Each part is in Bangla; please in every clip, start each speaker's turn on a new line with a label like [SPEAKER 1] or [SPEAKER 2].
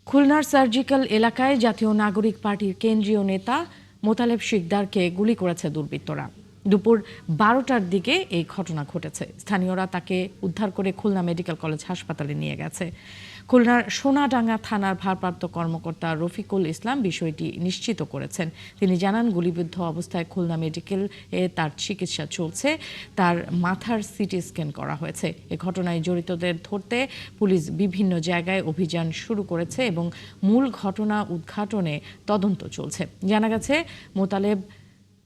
[SPEAKER 1] খুলনার সার্জিক্যাল এলাকায় জাতীয় নাগরিক পার্টির কেন্দ্রীয় নেতা মোতালেব শিকদারকে গুলি করেছে দুর্বৃত্তরা। দুপুর 12টার দিকে এই ঘটনা ঘটেছে। স্থানীয়রা তাকে উদ্ধার করে খুলনা মেডিকেল কলেজ হাসপাতালে নিয়ে গেছে। খুলনার সোনাডাঙ্গা থানার ভারপ্রাপ্ত কর্মকর্তা রফিকুল ইসলাম বিষয়টি নিশ্চিত করেছেন। তিনি জানান, গুলিবিদ্ধ অবস্থায় খুলনা মেডিকেলে তার চিকিৎসা চলছে। তার মাথার সিটি স্ক্যান করা হয়েছে। এ ঘটনায় জড়িতদের ধরতে পুলিশ বিভিন্ন জায়গায় অভিযান শুরু করেছে এবং মূল ঘটনা উদ্ঘাটনে তদন্ত চলছে। জানা গেছে, মোতালেব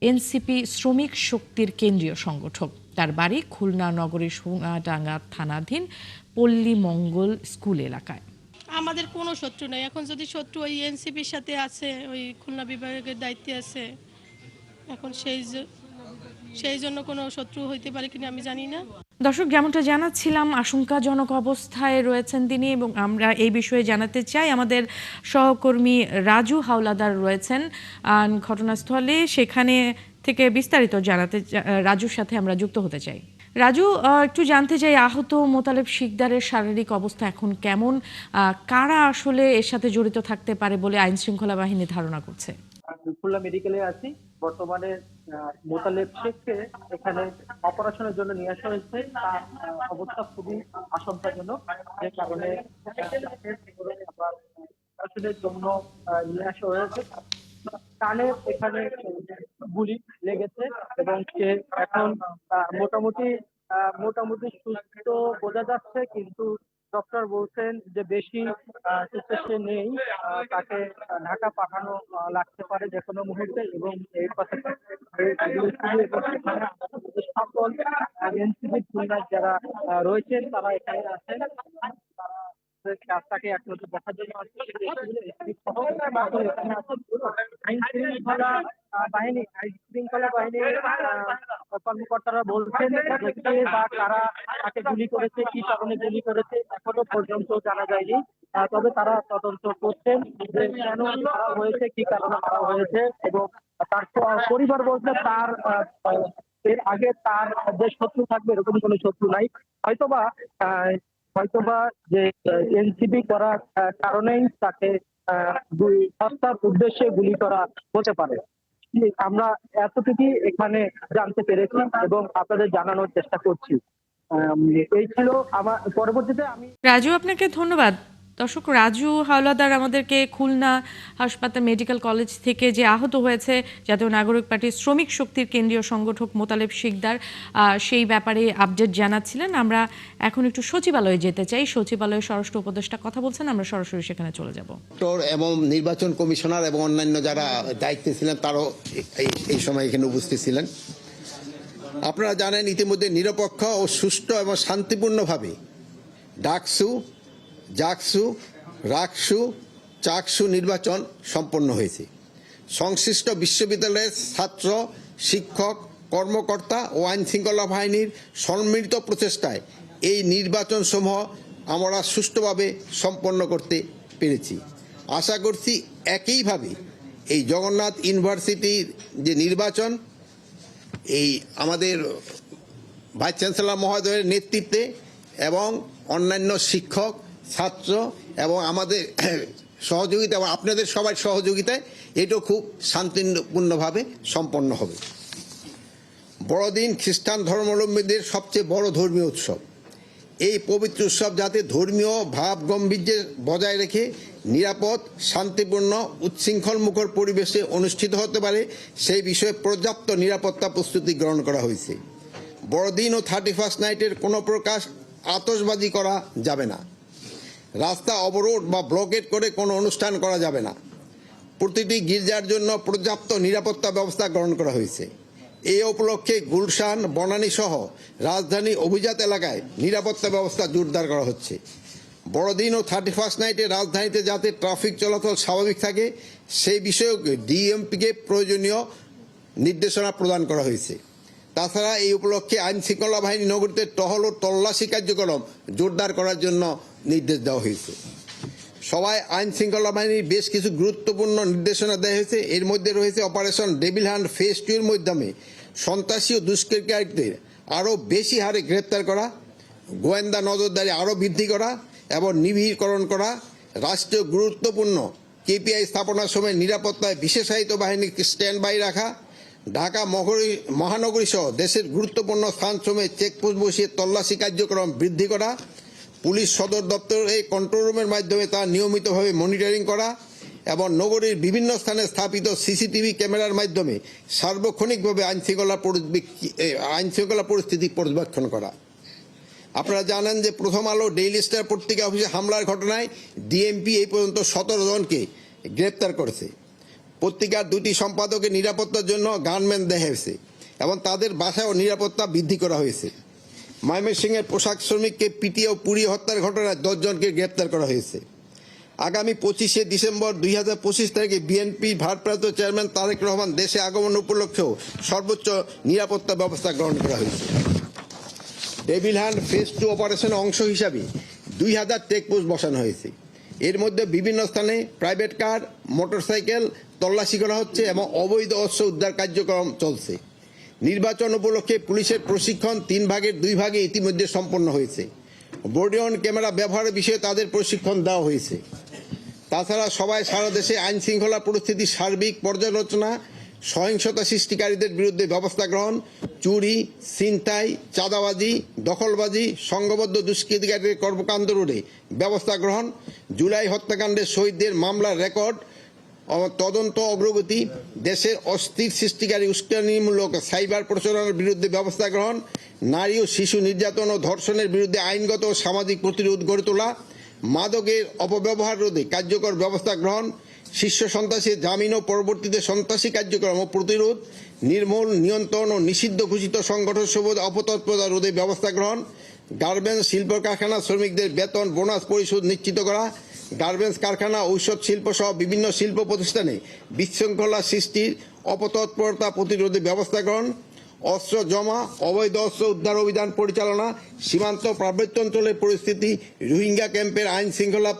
[SPEAKER 1] এনসিপি শ্রমিক শক্তির কেন্দ্রীয় সংগঠক। তার বাড়ি খুলনা নগরীর সোনাডাঙ্গা থানাধীন পল্লী মঙ্গল স্কুল এলাকায়।
[SPEAKER 2] আমাদের কোনো শত্রু নেই। এখন যদি শত্রু ওই এনসিপির সাথে আছে, ওই খুলনা বিভাগের দায়িত্বে আছে, এখন সেই জন্য কোনো শত্রু হইতে পারে কিনা আমি জানি না।
[SPEAKER 1] দর্শক, যেমনটা জানাচ্ছিলাম, আশঙ্কাজনক অবস্থায় রয়েছেন তিনি এবং আমরা এই বিষয়ে জানাতে চাই। আমাদের সহকর্মী রাজু হাওলাদার রয়েছেন ঘটনাস্থলে, সেখানে থেকে বিস্তারিত জানাতে রাজুর সাথে আমরা যুক্ত হতে চাই। রাজু, একটু জানতে চাই, আহত মোতালেব শিকদারের শারীরিক অবস্থা এখন কেমন? কারা আসলে এর সাথে জড়িত থাকতে পারে বলে আইন শৃঙ্খলা বাহিনী ধারণা করছে?
[SPEAKER 3] খুলনা মেডিকেলে আছি বর্তমানে। মোতালেব শেখকে এখানে অপারেশনের জন্য নিয়ে আসা হয়েছে। তার অবস্থা খুবই আশঙ্কাজনক, যে কারণে অপারেশনের জন্য নিয়ে আসা হয়েছে। কানে এখানে গুলি লেগেছে এবং সে এখন মোটামুটি মোটামুটি সুস্থ বোঝা যাচ্ছে, কিন্তু ডক্টর বলছেন যে বেশি সুস্থ সে নেই। তাকে ঢাকা পাঠানো লাগতে পারে যে কোনো মুহূর্তে, এবং এই কথা সকল এনসিপি খুলনার যারা রয়েছেন তারা এখানে আছেন। তাকে একমাত্র দেখার জন্য আইন শৃঙ্খলা বাহিনীর কর্মকর্তারা বলছেন যে কে বা কারা তাকে গুলি করেছে, কি কারণে গুলি করেছে এখনো পর্যন্ত জানা যায়নি। তবে তারা তদন্ত করছেন যে কেন মারা হয়েছে, কি কারণে মারা হয়েছে, এবং তার পরিবার বলছে তার এর আগে তার যে শত্রু থাকবে এরকম কোনো শত্রু নাই। হয়তোবা যে এনসিপি করার কারণেই তাকে হত্যার উদ্দেশ্যে গুলি করা হতে পারে। আমরা এতটুকুই এখানে জানতে পেরেছি এবং আপনাদের জানানোর চেষ্টা করছি। এই ছিল আমার। পরবর্তীতে আমি
[SPEAKER 1] রাজু, আপনাকে ধন্যবাদ। দর্শক, রাজু হাওলাদার আমাদেরকে খুলনা হাসপাতাল মেডিকেল কলেজ থেকে যে আহত হয়েছে জাতীয় নাগরিক পার্টির শ্রমিক শক্তির কেন্দ্রীয় সংগঠক মোতালেব শিকদার, সেই ব্যাপারে আপডেট জানাচ্ছিলেন। আমরা এখন একটু সচিবালয়ে যেতে চাই। সচিবালয়ে স্বরাষ্ট্র উপদেষ্টা কথা বলছেন, আমরা সরাসরি সেখানে চলে যাব।
[SPEAKER 4] এবং নির্বাচন কমিশনার এবং অন্যান্য যারা দায়িত্বে ছিলেন তারাও এই সময় এখানে উপস্থিত ছিলেন। আপনারা জানেন, ইতিমধ্যে নিরপেক্ষ ও সুষ্ঠু এবং শান্তিপূর্ণভাবে ডাকসু, জাকসু, রাকসু, চাকসু নির্বাচন সম্পন্ন হয়েছে। সংশ্লিষ্ট বিশ্ববিদ্যালয়ের ছাত্র, শিক্ষক, কর্মকর্তা ও আইন শৃঙ্খলা বাহিনীর সম্মিলিত প্রচেষ্টায় এই নির্বাচন সমূহ আমরা সুষ্ঠুভাবে সম্পন্ন করতে পেরেছি। আশা করছি একইভাবে এই জগন্নাথ ইউনিভার্সিটির যে নির্বাচন, এই আমাদের ভাইস চ্যান্সেলর মহোদয়ের নেতৃত্বে এবং অন্যান্য শিক্ষক, ছাত্র এবং আমাদের সহযোগিতা এবং আপনাদের সবার সহযোগিতায় এটাও খুব শান্তিপূর্ণভাবে সম্পন্ন হবে। বড়দিন খ্রিস্টান ধর্মাবলম্বীদের সবচেয়ে বড় ধর্মীয় উৎসব। এই পবিত্র উৎসব যাতে ধর্মীয় ভাব গাম্ভীর্য বজায় রেখে নিরাপদ, শান্তিপূর্ণ, উচ্ছৃঙ্খলমুখর পরিবেশে অনুষ্ঠিত হতে পারে সেই বিষয়ে পর্যাপ্ত নিরাপত্তা প্রস্তুতি গ্রহণ করা হয়েছে। বড়দিন ও 31st নাইটের কোনো প্রকার আতশবাজি করা যাবে না। রাস্তা অবরোধ বা ব্লকেট করে কোনো অনুষ্ঠান করা যাবে না। প্রতিটি গির্জার জন্য পর্যাপ্ত নিরাপত্তা ব্যবস্থা গ্রহণ করা হয়েছে। এই উপলক্ষে গুলশান, বনানী সহ রাজধানী অভিজাত এলাকায় নিরাপত্তা ব্যবস্থা জোরদার করা হচ্ছে। বড়দিন ও 31st নাইটে রাজধানীতে যাতে ট্রাফিক চলাচল স্বাভাবিক থাকে সেই বিষয়েও ডিএমপিকে প্রয়োজনীয় নির্দেশনা প্রদান করা হয়েছে। তাছাড়া এই উপলক্ষে আইন শৃঙ্খলা বাহিনী নগরীতে টহল ও তল্লাশি কার্যক্রম জোরদার করার জন্য নির্দেশ দেওয়া হয়েছে। সবাই আইন শৃঙ্খলা বাহিনীর বেশ কিছু গুরুত্বপূর্ণ নির্দেশনা দেওয়া হয়েছে। এর মধ্যে রয়েছে অপারেশন ডেভিল হান্ট ফেজ 2 এর মাধ্যমে সন্ত্রাসী ও দুষ্কৃতকারীদের আরও বেশি হারে গ্রেপ্তার করা, গোয়েন্দা নজরদারি আরও বৃদ্ধি করা এবং নিবিড়করণ করা, রাষ্ট্রীয় গুরুত্বপূর্ণ কেপিআই স্থাপনার সময় নিরাপত্তায় বিশেষায়িত বাহিনীকে স্ট্যান্ড বাই রাখা, ঢাকা মহানগরী সহ দেশের গুরুত্বপূর্ণ স্থানসমূহে চেকপোস্ট বসিয়ে তল্লাশি কার্যক্রম বৃদ্ধি করা, পুলিশ সদর দপ্তরের কন্ট্রোল রুমের মাধ্যমে তা নিয়মিতভাবে মনিটরিং করা এবং নগরীর বিভিন্ন স্থানে স্থাপিত সিসিটিভি ক্যামেরার মাধ্যমে সার্বক্ষণিকভাবে আইনশৃঙ্খলা পরিস্থিতি পর্যবেক্ষণ করা। আপনারা জানেন যে প্রথম আলো, ডেইলি স্টার পত্রিকা অফিসে হামলার ঘটনায় ডিএমপি এই পর্যন্ত 17 জনকে গ্রেপ্তার করেছে। পত্রিকার 2টি সম্পাদকের নিরাপত্তার জন্য গানম্যান দেওয়া হয়েছে এবং তাদের বাসায়ও নিরাপত্তা বৃদ্ধি করা হয়েছে। ময়মনসিংহের পোশাক শ্রমিককে পিটিয়ে ও পুড়িয়ে হত্যার ঘটনায় 10 জনকে গ্রেপ্তার করা হয়েছে। আগামী 25শে ডিসেম্বর 2025 তারিখে বিএনপি ভারপ্রাপ্ত চেয়ারম্যান তারেক রহমান দেশে আগমন উপলক্ষেও সর্বোচ্চ নিরাপত্তা ব্যবস্থা গ্রহণ করা হয়েছে। ডেভিল হ্যান্ড ফেজ 2 অপারেশনের অংশ হিসাবে 2000 চেকপোস্ট বসানো হয়েছে। এর মধ্যে বিভিন্ন স্থানে প্রাইভেট কার, মোটরসাইকেল তল্লাশি করা হচ্ছে এবং অবৈধ অস্ত্র উদ্ধার কার্যক্রম চলছে। নির্বাচন উপলক্ষে পুলিশের প্রশিক্ষণ 3 ভাগের 2 ভাগে ইতিমধ্যে সম্পন্ন হয়েছে। বডি অন ক্যামেরা ব্যবহারের বিষয়ে তাদের প্রশিক্ষণ দেওয়া হয়েছে। তাছাড়া সবাই সারা দেশে আইন শৃঙ্খলা পরিস্থিতির সার্বিক পর্যালোচনা, সহিংসতা সৃষ্টিকারীদের বিরুদ্ধে ব্যবস্থা গ্রহণ, চুরি, ছিনতাই, চাঁদাবাজি, দখলবাজি, সংঘবদ্ধ দুষ্কৃতিকারীদের কর্মকাণ্ড রোধে ব্যবস্থা গ্রহণ, জুলাই হত্যাকাণ্ডের শহীদদের মামলার রেকর্ড তদন্ত অগ্রগতি, দেশের অস্থির সৃষ্টিকারী উস্কানিমূলক সাইবার প্রচারণার বিরুদ্ধে ব্যবস্থা গ্রহণ, নারী ও শিশু নির্যাতন ও ধর্ষণের বিরুদ্ধে আইনগত ও সামাজিক প্রতিরোধ গড়ে তোলা, মাদকের অপব্যবহার রোধে কার্যকর ব্যবস্থা গ্রহণ, শীর্ষ সন্ত্রাসী জামিন ও পরবর্তীতে সন্ত্রাসী কার্যক্রম ও প্রতিরোধ, নির্মূল, নিয়ন্ত্রণ ও নিষিদ্ধ ঘোষিত সংগঠন সমূহ অপতৎপরতা রোধে ব্যবস্থা গ্রহণ, গার্মেন্টস শিল্প কারখানা শ্রমিকদের বেতন বোনাস পরিশোধ নিশ্চিত করা, গার্মেন্টস কারখানা, ঔষধ শিল্প সহ বিভিন্ন শিল্প প্রতিষ্ঠানে বিশৃঙ্খলা সৃষ্টির অপতৎপরতা প্রতিরোধে ব্যবস্থা গ্রহণ, অস্ত্র জমা, অবৈধ অস্ত্র উদ্ধার অভিযান পরিচালনা, সীমান্ত পার্বত্য অঞ্চলের পরিস্থিতি, রোহিঙ্গা ক্যাম্পের আইন শৃঙ্খলা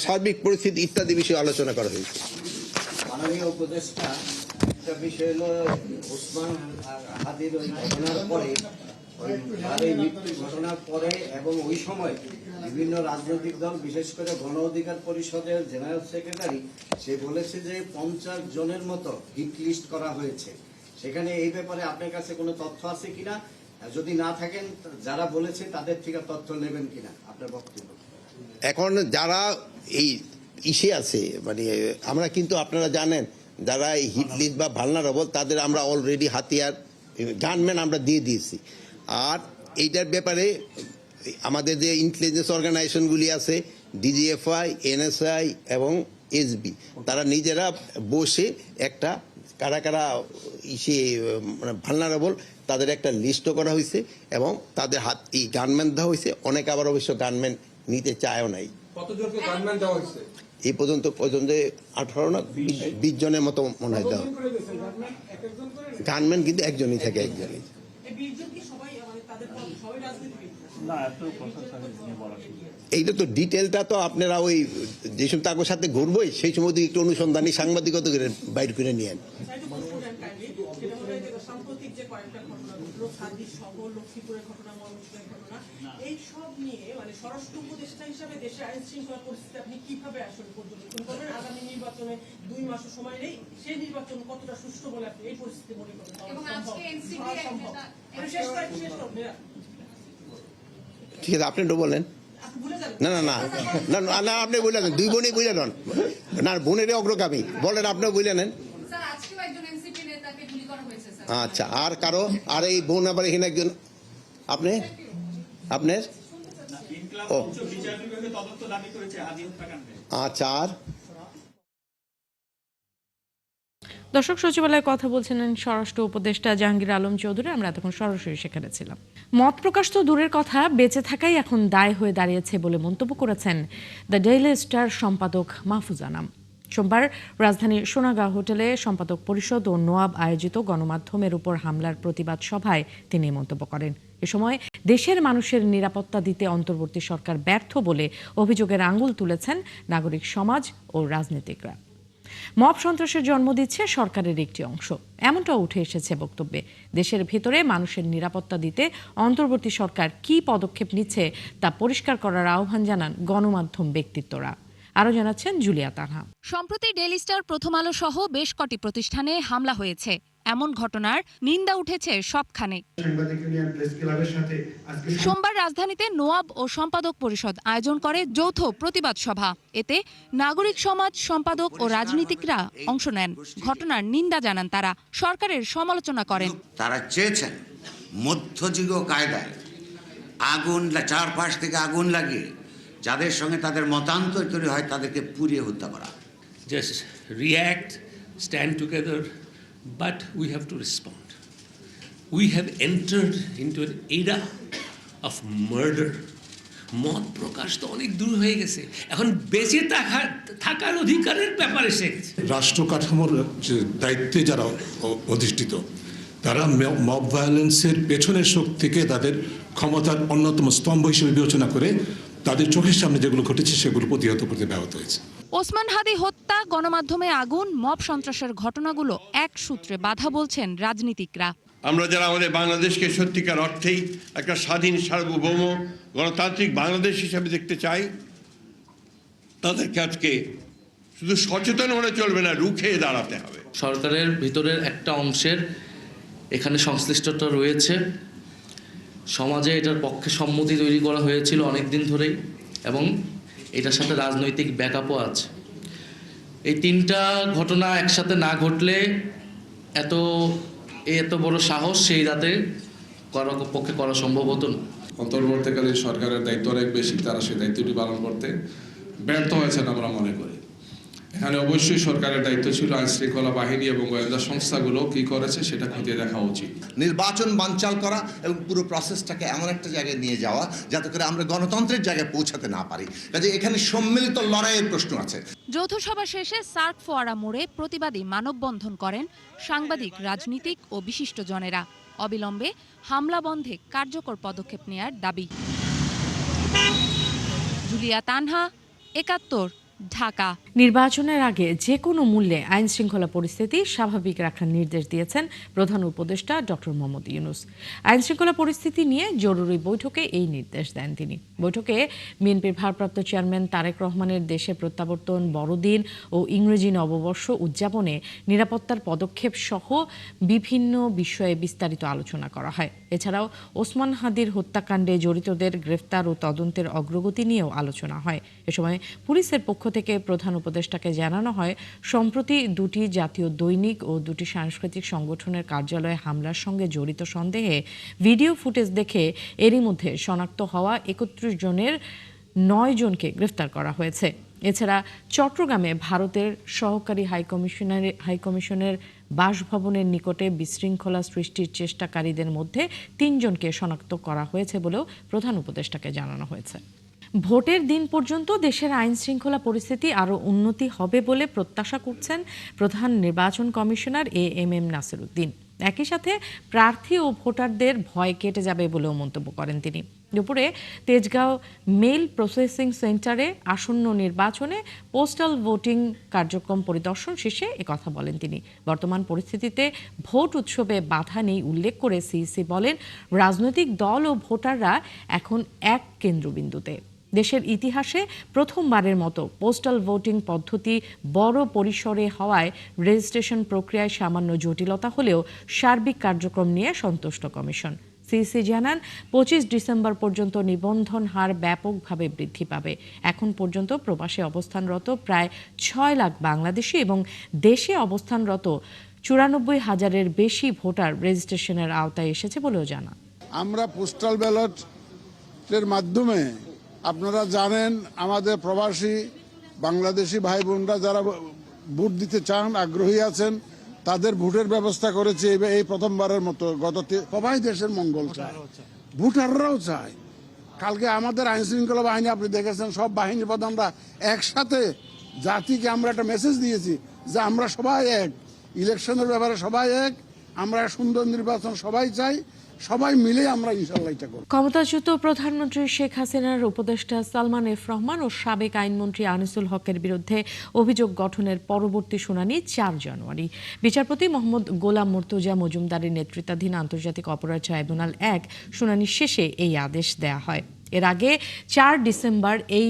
[SPEAKER 4] সার্বিক পরিস্থিতি ইত্যাদি বিষয়ে আলোচনা করা হয়েছে।
[SPEAKER 5] মাননীয় উপদেষ্টা, একটা বিষয় হলো ওসমান হাদির ওই ঘটনার পরে, তার এই মৃত্যুর ঘটনার পরে এবং ওই সময় বিভিন্ন রাজনৈতিক দল, বিশেষ করে গণ অধিকার পরিষদের জেনারেল সেক্রেটারি, সে বলেছে যে 50 জনের মতো হিট লিস্ট করা হয়েছে। সেখানে এই ব্যাপারে আপনার কাছে কোনো তথ্য আছে কিনা? যদি না থাকেন, যারা বলেছে তাদের থেকে তথ্য নেবেন কিনা, আপনার বক্তব্য।
[SPEAKER 4] এখন যারা এই ইসে আছে, মানে আমরা কিন্তু আপনারা জানেন যারা এই হিট লিস্ট বা ভালনারেবল, তাদের আমরা অলরেডি হাতিয়ার, গানম্যান আমরা দিয়ে দিয়েছি। আর এইটার ব্যাপারে আমাদের যে ইন্টেলিজেন্স অর্গানাইজেশনগুলি আছে, ডিজিএফআই, এনএসআই এবং এসবি, তারা নিজেরা বসে একটা কারা কারা ইসে মানে ভালনারেবল তাদের একটা লিস্টও করা হয়েছে এবং তাদের হাত এই গানম্যান দেওয়া হয়েছে। অনেকে আবার অবশ্য গানম্যান নিতে চায়ও নাই।
[SPEAKER 6] কতজনকে গানম্যান দেওয়া হয়েছে?
[SPEAKER 4] এই পর্যন্ত 18 না 20 জনের মতো মনে হয় দেওয়া। গানম্যান কিন্তু একজনই থাকে, একজনই। এইটা তো ডিটেলটা তো আপনারা ওই যে সময় তাদের সাথে ঘুরবোই সেই সময় একটু অনুসন্ধানী সাংবাদিকতা করে বাইর করে নিয়ে আন।
[SPEAKER 7] স্বরাষ্ট্র উপদেষ্টা হিসেবে দেশে আইন শৃঙ্খলা পরিস্থিতি আপনি কিভাবে আসলে পর্যবেক্ষণ করবেন? আগামী নির্বাচনে 2 মাসের সময় নেই, সেই নির্বাচন কতটা সুষ্ঠু বলে আপনি এই পরিস্থিতি মনে করেন?
[SPEAKER 4] ঠিক আছে, আপনি তো বলেন। না না না না না, আপনি বলে নেন, 2 বোনই বুঝে নেন না, বোনের অগ্রগামী বলেন, আপনিও বুঝে নেন। আচ্ছা, আর কারো? আর এই বোন আবার এখানে একজন, আপনি আপনার ও আচ্ছা। আর
[SPEAKER 1] দর্শক, সচিবালয়ে কথা বলছিলেন স্বরাষ্ট্র উপদেষ্টা জাহাঙ্গীর আলম চৌধুরী। আমরা এতক্ষণ সরাসরি সেখানে ছিলাম। মত প্রকাশ তো দূরের কথা, বেঁচে থাকাই এখন দায় হয়ে দাঁড়িয়েছে বলে মন্তব্য করেছেন দ্য ডেইলি স্টার সম্পাদক মাহফুজ আনাম। সোমবার রাজধানীর সোনাগাঁ হোটেলে সম্পাদক পরিষদ ও নোয়াব আয়োজিত গণমাধ্যমের উপর হামলার প্রতিবাদ সভায় তিনি মন্তব্য করেন। এ সময় দেশের মানুষের নিরাপত্তা দিতে অন্তর্বর্তী সরকার ব্যর্থ বলে অভিযোগের আঙুল তুলেছেন নাগরিক সমাজ ও রাজনীতিকরা। মব সন্ত্রাসের জন্ম দিচ্ছে সরকারের একটি অংশ, এমনটাও উঠে এসেছে বক্তব্যে। দেশের ভেতরে মানুষের নিরাপত্তা দিতে অন্তর্বর্তী সরকার কী পদক্ষেপ নিচ্ছে তা পরিষ্কার করার আহ্বান জানান গণমাধ্যম ব্যক্তিত্বরা। আরও জানাচ্ছেন জুলিয়া তানহা।
[SPEAKER 8] সম্প্রতি ডেইলি স্টার, প্রথম আলো সহ বেশ কটি প্রতিষ্ঠানে হামলা হয়েছে। এমন ঘটনার নিন্দা উঠেছে সবখানে। সোমবার রাজধানীতে নোয়াব ও সম্পাদক পরিষদ আয়োজন করে যৌথ প্রতিবাদ সভা। এতে নাগরিক সমাজ, সম্পাদক ও রাজনীতিকরা অংশ নেন। ঘটনার নিন্দা জানান তারা, সরকারের সমালোচনা করেন।
[SPEAKER 9] তারা চেয়েছেন মধ্যযুগীয় কায়দায় আগুন, চারপাশ থেকে আগুন লাগিয়ে যাদের সঙ্গে তাদের মতান্তর তৈরি হয় তাদেরকে পুড়িয়ে হত্যা করা।
[SPEAKER 10] Just react, stand together, but we have to respond. We have entered into an era of murder. মত প্রকাশ তো অনেক দূর হয়ে গেছে, এখন বেঁচে থাকার অধিকারের ব্যাপারে এসে গেছে।
[SPEAKER 11] রাষ্ট্র কাঠামোর দায়িত্বে যারা অধিষ্ঠিত, তারা মব ভায়োলেন্সের পেছনের শক্তিকে তাদের ক্ষমতার অন্যতম স্তম্ভ হিসেবে বিবেচনা করে তাদের চোখের সামনে যেগুলো ঘটেছে সেগুলো প্রতিহত করতে ব্যাহত হয়েছে।
[SPEAKER 8] ওসমান হাদি হত্যা, গণমাধ্যমে আগুন, মব সন্ত্রাসের ঘটনাগুলো এক সূত্রে বাধা বলছেন রাজনীতিকরা।
[SPEAKER 12] আমরা যারা আমাদের বাংলাদেশকে সত্যিকার অর্থেই একটা স্বাধীন, সার্বভৌম, গণতান্ত্রিক বাংলাদেশ হিসেবে দেখতে চাই, তাদেরকে আজকে শুধু সচেতন হলে চলবে না, রুখে দাঁড়াতে হবে।
[SPEAKER 13] সরকারের ভিতরের একটা অংশের এখানে সংশ্লিষ্টতা রয়েছে। সমাজে এটার পক্ষে সম্মতি তৈরি করা হয়েছিল অনেক দিন ধরেই, এবং এটার সাথে রাজনৈতিক ব্যাকআপও আছে। এই তিনটা ঘটনা একসাথে না ঘটলে এত বড় সাহস সেই রাতে পক্ষে করা সম্ভব হতো না।
[SPEAKER 11] অন্তর্বর্তীকালীন সরকারের দায়িত্ব অনেক বেশি, তারা সেই দায়িত্বটি পালন করতে ব্যর্থ হয়েছেন আমরা মনে করি। এখানে অবশ্যই সরকারের দায়িত্ব ছিল আইন শৃঙ্খলা বাহিনী এবং গোয়েন্দা সংস্থাগুলো কি করেছে সেটা খতিয়ে দেখা উচিত।
[SPEAKER 9] নির্বাচন বানচাল করা এবং পুরো প্রসেসটাকে এমন একটা জায়গায় নিয়ে যাওয়া যাতে করে আমরা গণতন্ত্রের জায়গায় পৌঁছাতে না পারি, কাজে এখানে সম্মিলিত লড়াইয়ের প্রশ্ন আছে।
[SPEAKER 8] যৌথ সভা শেষে সার্ক ফোয়ারা মোড়ে প্রতিবাদী মানববন্ধন করেন সাংবাদিক, রাজনীতিক ও বিশিষ্টজনেরা। অবিলম্বে হামলা বন্ধে কার্যকর পদক্ষেপ নেয়ার দাবি। জুলিয়া তানহা, ৭১, ঢাকা।
[SPEAKER 1] নির্বাচনের আগে যে কোনো মূল্যে আইন শৃঙ্খলা পরিস্থিতি স্বাভাবিক রাখার নির্দেশ দিয়েছেন প্রধান উপদেষ্টা ডক্টর মোহাম্মদ ইউনূস। আইন শৃঙ্খলা পরিস্থিতি নিয়ে জরুরি বৈঠকে এই নির্দেশ দেন তিনি। বৈঠকে বিএনপির ভারপ্রাপ্ত চেয়ারম্যান তারেক রহমানের দেশে প্রত্যাবর্তন, বড়দিন ও ইংরেজি নববর্ষ উদযাপনে নিরাপত্তার পদক্ষেপ সহ বিভিন্ন বিষয়ে বিস্তারিত আলোচনা করা হয়। এছাড়াও ওসমান হাদির হত্যাকাণ্ডে জড়িতদের গ্রেফতার ও তদন্তের অগ্রগতি নিয়েও আলোচনা হয়। এ সময় পুলিশের পক্ষ থেকে প্রধান উপদেষ্টাকে জানানো হয়, সম্প্রতি দুটি জাতীয় দৈনিক ও দুটি সাংস্কৃতিক সংগঠনের কার্যালয়ে হামলার সঙ্গে জড়িত সন্দেহে ভিডিও ফুটেজ দেখে এরই মধ্যে শনাক্ত হওয়া ৩১ জনের ৯ জনকে গ্রেফতার করা হয়েছে। এছাড়া চট্টগ্রামে ভারতের সহকারী হাইকমিশনের বাসভবনের নিকটে বিশৃঙ্খলা সৃষ্টির চেষ্টাকারীদের মধ্যে ৩ জনকে শনাক্ত করা হয়েছে বলেও প্রধান উপদেষ্টাকে জানানো হয়েছে। ভোটের দিন পর্যন্ত দেশের আইন শৃঙ্খলা পরিস্থিতি আরও উন্নতি হবে বলে প্রত্যাশা করছেন প্রধান নির্বাচন কমিশনার এএমএম নাসির উদ্দিন। একই সাথে প্রার্থী ও ভোটারদের ভয় কেটে যাবে বলেও মন্তব্য করেন তিনি। দুপুরে তেজগাঁও মেইল প্রসেসিং সেন্টারে আসন্ন নির্বাচনে পোস্টাল ভোটিং কার্যক্রম পরিদর্শন শেষে একথা বলেন তিনি। বর্তমান পরিস্থিতিতে ভোট উৎসবে বাধা নেই উল্লেখ করে সিইসি বলেন, রাজনৈতিক দল ও ভোটাররা এখন এক কেন্দ্রবিন্দুতে। দেশের ইতিহাসে প্রথমবারের মতো পোস্টাল ভোটিং পদ্ধতি বড় পরিসরে হওয়ায় রেজিস্ট্রেশন প্রক্রিয়ায় সামান্য জটিলতা হলেও সার্বিক কার্যক্রম নিয়ে সন্তুষ্ট কমিশন। সিইসি জানান, ২৫ ডিসেম্বর পর্যন্ত নিবন্ধন হার ব্যাপকভাবে বৃদ্ধি পাবে। এখন পর্যন্ত প্রবাসে অবস্থানরত প্রায় ৬ লাখ বাংলাদেশি এবং দেশে অবস্থানরত ৯৪,০০০-এর বেশি ভোটার রেজিস্ট্রেশনের আওতায় এসেছে বলেও জানান।
[SPEAKER 14] আমরা পোস্টাল ব্যালটের মাধ্যমে, আপনারা জানেন, আমাদের প্রবাসী বাংলাদেশি ভাই বোনরা যারা ভোট দিতে চান, আগ্রহী আছেন, তাদের ভোটের ব্যবস্থা করেছে এই প্রথমবারের মতো। সবাই দেশের মঙ্গল চায়, ভোটাররাও চায়। কালকে আমাদের আইন শৃঙ্খলা বাহিনী, আপনি দেখেছেন, সব বাহিনী প্রধানরা একসাথে জাতিকে আমরা একটা মেসেজ দিয়েছি যে আমরা সবাই এক, ইলেকশনের ব্যাপারে সবাই এক, আমরা সুন্দর নির্বাচন সবাই চাই, সবাই মিলে আমরা ইনশাআল্লাহ এটা করব।
[SPEAKER 1] ক্ষমতাচ্যুত প্রধানমন্ত্রী শেখ হাসিনার উপদেষ্টা সালমান এফ রহমান ও সাবেক আইনমন্ত্রী আনিসুল হকের বিরুদ্ধে অভিযোগ গঠনের পরবর্তী শুনানি ৪ জানুয়ারি। বিচারপতি মোহাম্মদ গোলাম মুর্তজা মজুমদারের নেতৃত্বাধীন আন্তর্জাতিক অপরাধ ট্রাইব্যুনাল ১ শুনানি শেষে এই আদেশ দেয়া হয়। এর আগে 4 ডিসেম্বর এই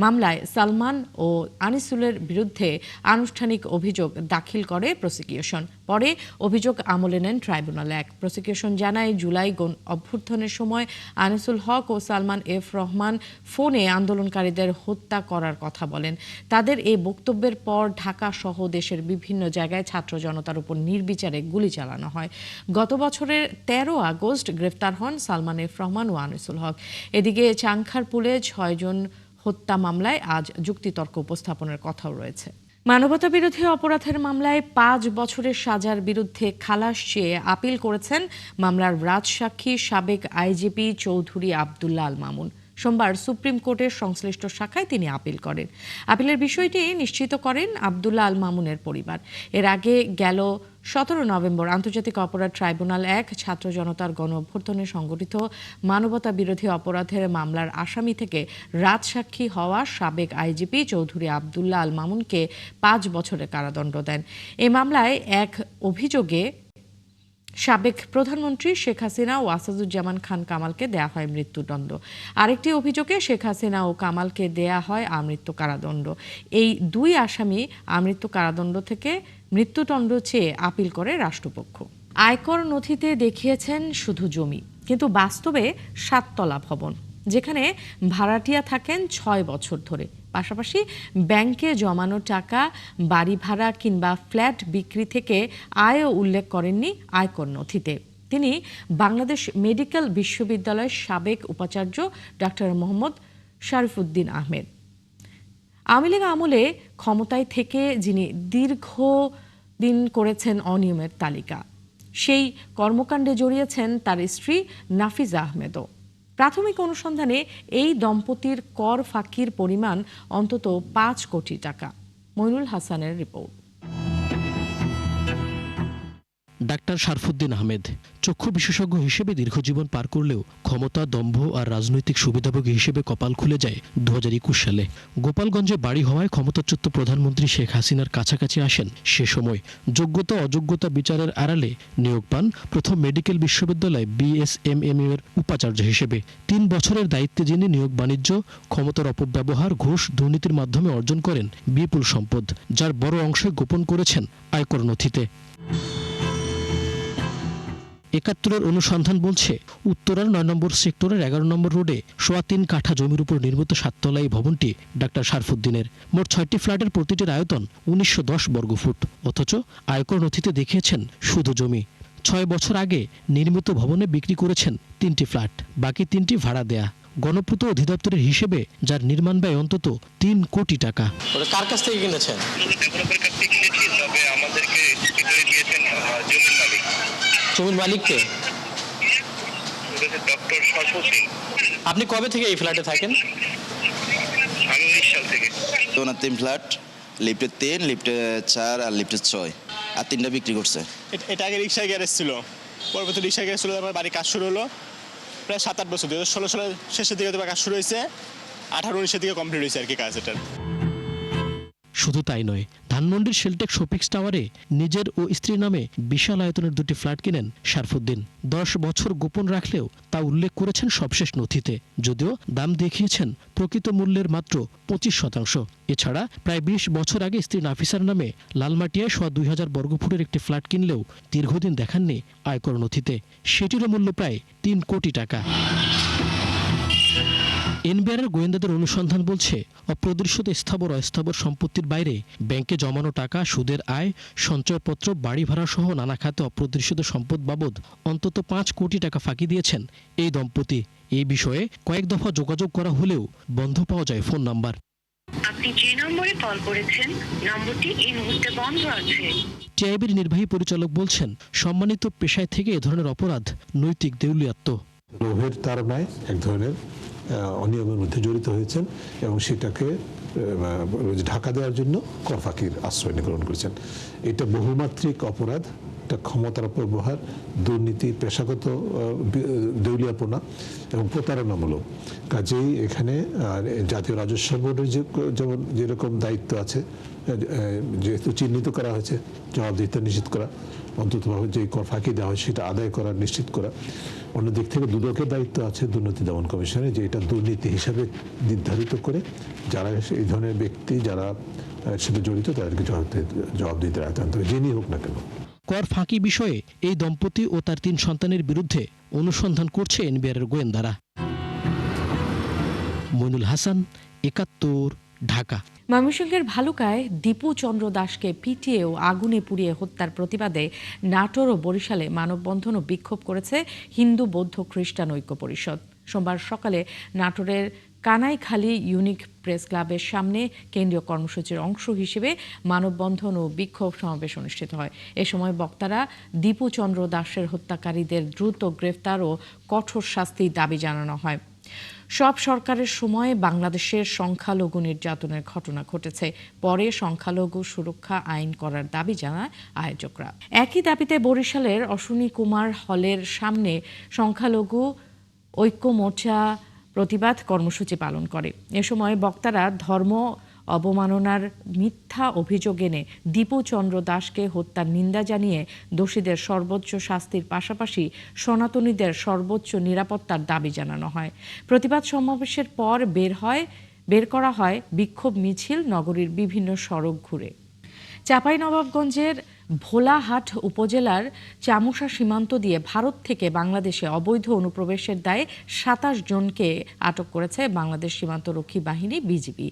[SPEAKER 1] মামলায় সালমান ও আনিসুলের বিরুদ্ধে আনুষ্ঠানিক অভিযোগ দাখিল করে প্রসিকিউশন। পরে অভিযোগ আমলে নেন ট্রাইব্যুনাল 1। প্রসিকিউশন জানায়, জুলাই গণ অভ্যুত্থানের সময় আনিসুল হক ও সালমান এফ রহমান ফোনে আন্দোলনকারীদের হত্যা করার কথা বলেন। তাদের এই বক্তব্যের পর ঢাকা সহ দেশের বিভিন্ন জায়গায় ছাত্র জনতার উপর নির্বিচারে গুলি চালানো হয়। গত বছরের 13 আগস্ট গ্রেফতার হন সালমান এফ রহমান ও আনিসুল হক। এদিকে চাংখারপুলে 6 জন হত্যা মামলায় আজ যুক্তিতর্ক উপস্থাপনের কথাও রয়েছে। মানবতাবিরোধী অপরাধের মামলায় 5 বছরের সাজার বিরুদ্ধে খালাস চেয়ে আপিল করেছেন মামলার রাজসাক্ষী সাবেক আইজিপি চৌধুরী আব্দুল্লাহ আল মামুন। সোমবার সুপ্রিম কোর্টের সংশ্লিষ্ট শাখায় তিনি আপিল করেন। আপিলের বিষয়টি নিশ্চিত করেন আব্দুল্লাহ আল মামুনের পরিবার। এর আগে গেল 17 নভেম্বর আন্তর্জাতিক অপরাধ ট্রাইব্যুনাল 1 ছাত্র জনতার গণ অভ্যুত্থানে সংঘটিত মানবতা বিরোধী অপরাধের মামলার আসামি থেকে রাজসাক্ষী হওয়া সাবেক আইজিপি চৌধুরী আব্দুল্লাহ আল মামুনকে 5 বছরের কারাদণ্ড দেন। এই মামলায় এক অভিযোগে সাবেক প্রধানমন্ত্রী শেখ হাসিনা ও আসাদুজ্জামান খান কামালকে দেয়া হয় মৃত্যুদণ্ড। আরেকটি অভিযোগে শেখ হাসিনা ও কামালকে দেয়া হয় আমৃত্যু কারাদণ্ড। এই 2 আসামি আমৃত্যু কারাদণ্ড থেকে মৃত্যুদণ্ড চেয়ে আপিল করে রাষ্ট্রপক্ষ। আয়কর নথিতে দেখিয়েছেন শুধু জমি, কিন্তু বাস্তবে 7 তলা ভবন, যেখানে ভাড়াটিয়া থাকেন 6 বছর ধরে। পাশাপাশি ব্যাংকে জমানো টাকা, বাড়ি ভাড়া কিংবা ফ্ল্যাট বিক্রি থেকে আয়ও উল্লেখ করেননি আয়কর নথিতে। তিনি বাংলাদেশ মেডিকেল বিশ্ববিদ্যালয়ের সাবেক উপাচার্য ডক্টর মোহাম্মদ শরীফুদ্দীন আহমেদ। আওয়ামী লীগ আমলে ক্ষমতায় থেকে যিনি দীর্ঘদিন করেছেন অনিয়মের তালিকা, সেই কর্মকাণ্ডে জড়িয়েছেন তার স্ত্রী নাফিজা আহমেদও। প্রাথমিক অনুসন্ধানে এই দম্পতির কর ফাঁকির পরিমাণ অন্তত 5 কোটি টাকা। মইনুল হাসানের রিপোর্ট।
[SPEAKER 15] ডাক্তার শরীফুদ্দীন আহমেদ চক্ষু বিশেষজ্ঞ হিসেবে দীর্ঘজীবন পার করলেও ক্ষমতা, দম্ভ আর রাজনৈতিক সুবিধাভোগী হিসেবে কপাল খুলে যায় 2021 সালে। গোপালগঞ্জে বাড়ি হওয়ায় ক্ষমতাচ্যুত প্রধানমন্ত্রী শেখ হাসিনার কাছাকাছি আসেন। সে সময় যোগ্যতা অযোগ্যতা বিচারের আড়ালে নিয়োগ পান প্রথম মেডিকেল বিশ্ববিদ্যালয় বিএসএমএমইউ এর উপাচার্য হিসেবে। 3 বছরের দায়িত্বে যিনি নিয়োগ বাণিজ্য, ক্ষমতার অপব্যবহার, ঘুষ, দুর্নীতির মাধ্যমে অর্জন করেন বিপুল সম্পদ, যার বড় অংশে গোপন করেছেন আয়কর নথিতে। 71 অনুসন্ধান বলছে, উত্তরার 9 নম্বর সেক্টরের 11 নম্বর রোডে 3.25 কাঠা জমির উপর নির্মিত 7 তলা এই ভবনটি ডাক্তার শরীফুদ্দীনের। মোট 6টি ফ্ল্যাটের প্রতিটির আয়তন 1910 বর্গফুট, অথচ আয়কর নথিতে দেখিয়েছেন শুধু জমি। 6 বছর আগে নির্মিত ভবনে বিক্রি করেছেন 3টি ফ্ল্যাট, বাকি 3টি ভাড়া দেয়া। গণপূর্ত অধিদপ্তরের হিসেবে যার নির্মাণ ব্যয় অন্তত 3 কোটি টাকা।
[SPEAKER 16] কার কাছ থেকে কিনেছেন? জমির মালিককে? ডক্টর শরীফুদ্দীন। আপনি কবে থেকে এই ফ্ল্যাটে থাকেন?
[SPEAKER 17] আমি 19 সাল থেকে। 3 ফ্ল্যাট, লিফটে 3, লিফটে 4 আর লিফটে 6, আর 3টা বিক্রি করছে।
[SPEAKER 16] এটা আগে রিক্সা গ্যারেজ ছিল, পরবর্তী রিক্সা গ্যারেজ ছিল, তারপর বাড়ি কাজ শুরু হলো প্রায় 7-8 বছর। 2016 সালের শেষের দিকে কাজ শুরু হয়েছে, 18-19 দিকে কমপ্লিট হয়েছে আর কি কাজ এটার।
[SPEAKER 15] শুধু তাই নয়, ধানমন্ডির শেলটেক শপিক্স টাওয়ারে নিজের ও স্ত্রীর নামে বিশাল আয়তনের 2টি ফ্ল্যাট কিনেন শরীফুদ্দীন। 10 বছর গোপন রাখলেও তা উল্লেখ করেছেন সবশেষ নথিতে, যদিও দাম দেখিয়েছেন প্রকৃত মূল্যের মাত্র 25%। এছাড়া প্রায় 20 বছর আগে স্ত্রী নাফিসার নামে লালমাটিয়ায় 2000 বর্গফুটের একটি ফ্ল্যাট কিনলেও দীর্ঘদিন দেখাননি আয়কর নথিতে। সেটিরও মূল্য প্রায় 3 কোটি টাকা। এনবিআরের গোয়েন্দাদের অনুসন্ধান বলছে, অপ্রদর্শিত স্থাবর অস্থাবর সম্পত্তির বাইরে ব্যাংকে জমানো টাকা, সুদের আয়, সঞ্চয়পত্র, বাড়ি ভাড়া সহ নানা খাতে অপ্রদর্শিত সম্পদ বাবদ অন্তত 5 কোটি টাকা ফাঁকি দিয়েছেন এই দম্পতি। এই বিষয়ে কয়েক দফা যোগাযোগ করা হলেও বন্ধ পাওয়া যায় ফোন নাম্বার।
[SPEAKER 18] আপনি যে নম্বরে কল করেছেন নম্বরটি এই মুহূর্তে বন্ধ আছে।
[SPEAKER 15] টিআইবির নির্বাহী পরিচালক বলছেন, সম্মানিত পেশায় থেকে এ ধরনের অপরাধ নৈতিক দেউলিয়াত্ম।
[SPEAKER 11] লোভের তাড়নায় এক ধরনের অনিয়মের মধ্যে জড়িত হয়েছেন এবং সেটাকে ঢাকা দেওয়ার জন্য কর ফাঁকির আশ্রয় গ্রহণ করেছেন। এটা বহুমাত্রিক অপরাধ একটা ক্ষমতার অপব্যবহার, দুর্নীতি, পেশাগত দেউলিয়াপনা এবং প্রতারণামূলক। কাজেই এখানে জাতীয় রাজস্ব বোর্ডের যেমন যেরকম দায়িত্ব আছে, যেহেতু চিহ্নিত করা হয়েছে, জবাবদিহিতা নিশ্চিত করা, অন্ততভাবে যে কর ফাঁকি দেওয়া হয় সেটা আদায় করা নিশ্চিত করা। অন্যদিক থেকে দুদকের দায়িত্ব আছে দুর্নীতি দমন কমিশনে, যে এটা দুর্নীতি হিসাবে নির্ধারিত করে যারা এই ধরনের ব্যক্তি যারা সেটা জড়িত তাদেরকে জবাবদিহিতে রাখতে হবে, যিনি হোক না কেন।
[SPEAKER 15] কর ফাঁকি বিষয়ে এই দম্পতি ও তার 3 সন্তানের বিরুদ্ধে অনুসন্ধান করছে এনবিআরের গোয়েন্দারা। মইনুল হাসান, ৭১, ঢাকা।
[SPEAKER 1] ময়মনসিংহের ভালুকায় দীপু চন্দ্র দাসকে পিটিয়ে ও আগুনে পুড়িয়ে হত্যার প্রতিবাদে নাটোর ও বরিশালে মানববন্ধন ও বিক্ষোভ করেছে হিন্দু বৌদ্ধ খ্রিস্টান ঐক্য পরিষদ। সোমবার সকালে নাটোরের কানাইখালী ইউনিক প্রেস ক্লাবের সামনে কেন্দ্রীয় কর্মসূচির অংশ হিসেবে মানববন্ধন ও বিক্ষোভ সমাবেশ অনুষ্ঠিত হয়। এ সময় বক্তারা দীপু চন্দ্র দাসের হত্যাকারীদের দ্রুত গ্রেফতার ও কঠোর শাস্তির দাবি জানানো হয়। সব সরকারের সময় বাংলাদেশের সংখ্যালঘু নির্যাতনের ঘটনা ঘটেছে, পরে সংখ্যালঘু সুরক্ষা আইন করার দাবি জানায় আয়োজকরা। একই দাবিতে বরিশালের অশ্বিনী কুমার হলের সামনে সংখ্যালঘু ঐক্য মোর্চা প্রতিবাদ কর্মসূচি পালন করে। এ সময় বক্তারা ধর্ম অবমাননার মিথ্যা অভিযোগ এনে দীপু চন্দ্র দাসকে হত্যার নিন্দা জানিয়ে দোষীদের সর্বোচ্চ শাস্তির পাশাপাশি সনাতনীদের সর্বোচ্চ নিরাপত্তার দাবি জানানো হয়। প্রতিবাদ সমাবেশের পর বের করা হয় বিক্ষোভ মিছিল নগরীর বিভিন্ন সড়ক ঘুরে। চাঁপাইনবাবগঞ্জের ভোলাহাট উপজেলার চামুশা সীমান্ত দিয়ে ভারত থেকে বাংলাদেশে অবৈধ অনুপ্রবেশের দায়ে ২৭ জনকে আটক করেছে বাংলাদেশ সীমান্তরক্ষী বাহিনী বিজিবি।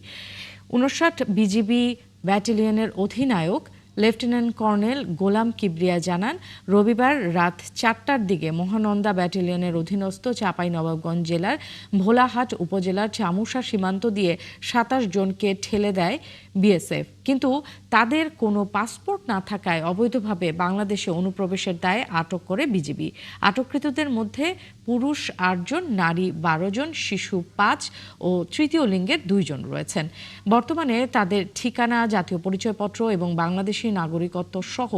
[SPEAKER 1] ৫৯ বিজিবি ব্যাটালিয়নের অধিনায়ক লেফটেন্যান্ট কর্নেল গোলাম কিবরিয়া জানান, রবিবার রাত ৪টার দিকে মহানন্দা ব্যাটালিয়নের অধীনস্থ চাঁপাইনবাবগঞ্জ জেলার ভোলাহাট উপজেলার চামুশা সীমান্ত দিয়ে ২৭ জনকে ঠেলে দেয় বিএসএফ, কিন্তু তাদের কোনো পাসপোর্ট না থাকায় অবৈধভাবে বাংলাদেশে অনুপ্রবেশের দায়ে আটক করে বিজিবি। আটককৃতদের মধ্যে পুরুষ ৮ জন, নারী ১২ জন, শিশু ৫ ও তৃতীয় লিঙ্গের ২ জন রয়েছেন। বর্তমানে তাদের ঠিকানা, জাতীয় পরিচয়পত্র এবং বাংলাদেশি নাগরিকত্ব সহ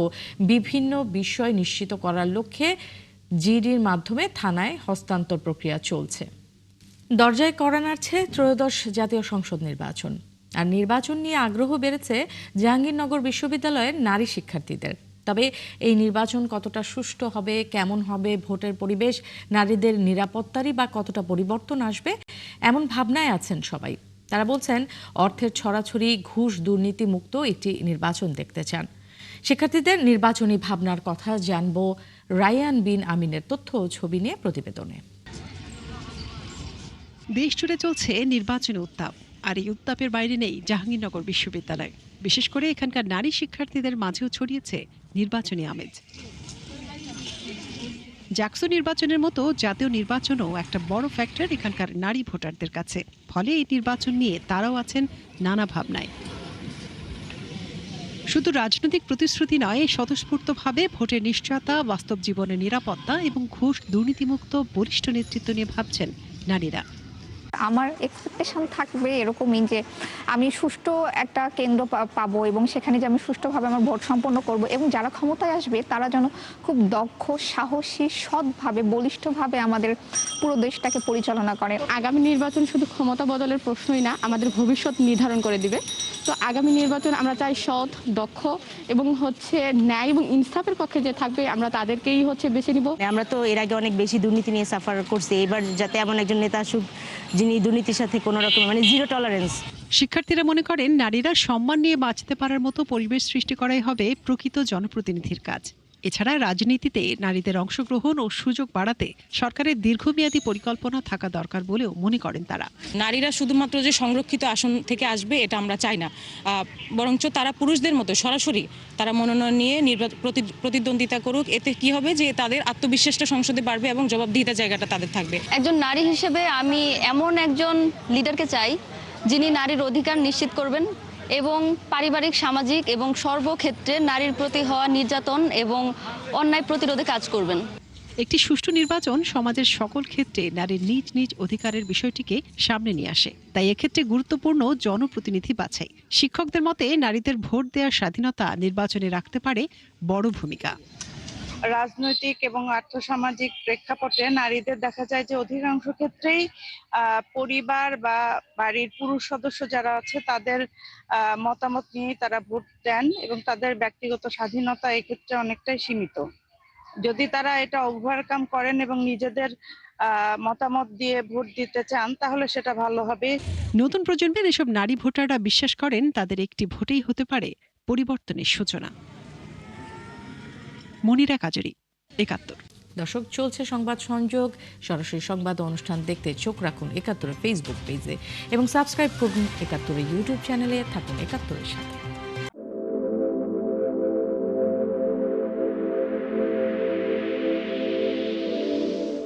[SPEAKER 1] বিভিন্ন বিষয় নিশ্চিত করার লক্ষ্যে জিডির মাধ্যমে থানায় হস্তান্তর প্রক্রিয়া চলছে। দরজায় কড়া নাড়ছে ত্রয়োদশ জাতীয় সংসদ নির্বাচন। আর নির্বাচন নিয়ে আগ্রহ বেড়েছে জাহাঙ্গীরনগর বিশ্ববিদ্যালয়ের নারী শিক্ষার্থীদের। তবে এই নির্বাচন কতটা সুষ্ঠু হবে, কেমন হবে ভোটের পরিবেশ, নারীদের নিরাপত্তারই বা কতটা পরিবর্তন আসবে, এমন ভাবনায় আছেন সবাই। তারা বলছেন অর্থের ছড়াছড়ি, ঘুষ, দুর্নীতি মুক্ত একটি নির্বাচন দেখতে চান। শিক্ষার্থীদের নির্বাচনী ভাবনার কথা জানব রায়ান বিন আমিনের তথ্য ও ছবি নিয়ে প্রতিবেদনে।
[SPEAKER 19] দেশ জুড়ে চলছে নির্বাচনী উত্তাপ, আর এই উত্তাপের বাইরে নেই জাহাঙ্গীরনগর বিশ্ববিদ্যালয়। বিশেষ করে এখানকার নারী শিক্ষার্থীদের মাঝেও ছড়িয়েছে নির্বাচনী আমেজ। জাকসু নির্বাচনের মতো জাতীয় নির্বাচনও একটা বড় ফ্যাক্টর এখানকার নারী ভোটারদের কাছে। ফলে এই নির্বাচন নিয়ে তারাও আছেন নানা ভাবনায়। শুধু রাজনৈতিক প্রতিশ্রুতি নয়, স্বতঃস্ফূর্তভাবে ভোটের নিশ্চয়তা, বাস্তব জীবনের নিরাপত্তা এবং ঘুষ দুর্নীতিমুক্ত বলিষ্ঠ নেতৃত্ব নিয়ে ভাবছেন নারীরা।
[SPEAKER 20] আমার এক্সপেকটেশন থাকবে এরকমই যে আমি সুষ্ঠু একটা কেন্দ্র পাবো এবং সেখানে যে আমি সুষ্ঠুভাবে আমার ভোট সম্পন্ন করব এবং যারা ক্ষমতায় আসবে তারা যেন খুব দক্ষ, সাহসী, সৎভাবে, বলিষ্ঠভাবে আমাদের পুরো দেশটাকে পরিচালনা করে।
[SPEAKER 21] আগামী নির্বাচন শুধু ক্ষমতা বদলের প্রশ্নই না, আমাদের ভবিষ্যৎ নির্ধারণ করে দিবে। তো আগামী নির্বাচন আমরা চাই সৎ, দক্ষ এবং ন্যায় এবং ইনসাফের পক্ষে যে থাকবে আমরা তাদেরকেই বেছে নিব।
[SPEAKER 22] আমরা তো এর আগে অনেক বেশি দুর্নীতি নিয়ে সাফার করছি, এবার যাতে এমন একজন নেতা আসুক যিনি দুর্নীতির সাথে কোনো রকম জিরো টলারেন্স।
[SPEAKER 19] শিক্ষার্থীরা মনে করেন নারীরা সম্মান নিয়ে বাঁচতে পারার মতো পরিবেশ সৃষ্টি করাই হবে প্রকৃত জনপ্রতিনিধির কাজ। এছাড়া রাজনীতিতে নারীদের অংশগ্রহণ ও সুযোগ বাড়াতে সরকারের দীর্ঘমেয়াদী পরিকল্পনা থাকা দরকার বলেও মনে করেন তারা।
[SPEAKER 23] নারীরা শুধুমাত্র যে সংরক্ষিত আসন থেকে আসবে এটা আমরা চাই না, বরঞ্চ তারা পুরুষদের মতো সরাসরি তারা মনোনয়ন নিয়ে প্রতিদ্বন্দ্বিতা করুক। এতে কি হবে যে তাদের আত্মবিশ্বাসটা সংসদে বাড়বে এবং জবাবদিহিতার জায়গাটা তাদের থাকবে।
[SPEAKER 24] একজন নারী হিসেবে আমি এমন একজন লিডারকে চাই যিনি নারীর অধিকার নিশ্চিত করবেন এবং পারিবারিক, সামাজিক এবং সর্বক্ষেত্রে নারীর প্রতি হওয়া নির্যাতন এবং অন্যায় প্রতিরোধে কাজ করবেন।
[SPEAKER 19] একটি সুষ্ঠু নির্বাচন সমাজের সকল ক্ষেত্রে নারীর নিজ নিজ অধিকারের বিষয়টিকে সামনে নিয়ে আসে। তাই এক্ষেত্রে গুরুত্বপূর্ণ জনপ্রতিনিধি বাছাই। শিক্ষকদের মতে নারীদের ভোট দেওয়ার স্বাধীনতা নির্বাচনে রাখতে পারে বড় ভূমিকা।
[SPEAKER 2] রাজনৈতিক এবং আর্থসামাজিক প্রেক্ষাপটে নারীদের দেখা যায় যে অধিকাংশ ক্ষেত্রেই পরিবার বা বাড়ির পুরুষ সদস্য যারা আছে তাদের মতামত নিয়ে তারা ভোট দেন এবং তাদের ব্যক্তিগত স্বাধীনতা এক্ষেত্রে অনেকটাই সীমিত। যদি তারা এটা ওভারকাম করেন এবং নিজেদের মতামত দিয়ে ভোট দিতে চান তাহলে সেটা ভালো হবে।
[SPEAKER 19] নতুন প্রজন্মের এসব নারী ভোটাররা বিশ্বাস করেন তাদের একটি ভোটেই হতে পারে পরিবর্তনের সূচনা। মনিরা কাজরি, ৭১।
[SPEAKER 1] দর্শক, চলছে সংবাদ সংযোগ। সরাসরি সংবাদ অনুষ্ঠান দেখতে চোখ রাখুন ৭১ ফেসবুক পেজে এবং সাবস্ক্রাইব করুন ৭১ ইউটিউব চ্যানেলে। থাকুন ৭১-এর সাথে।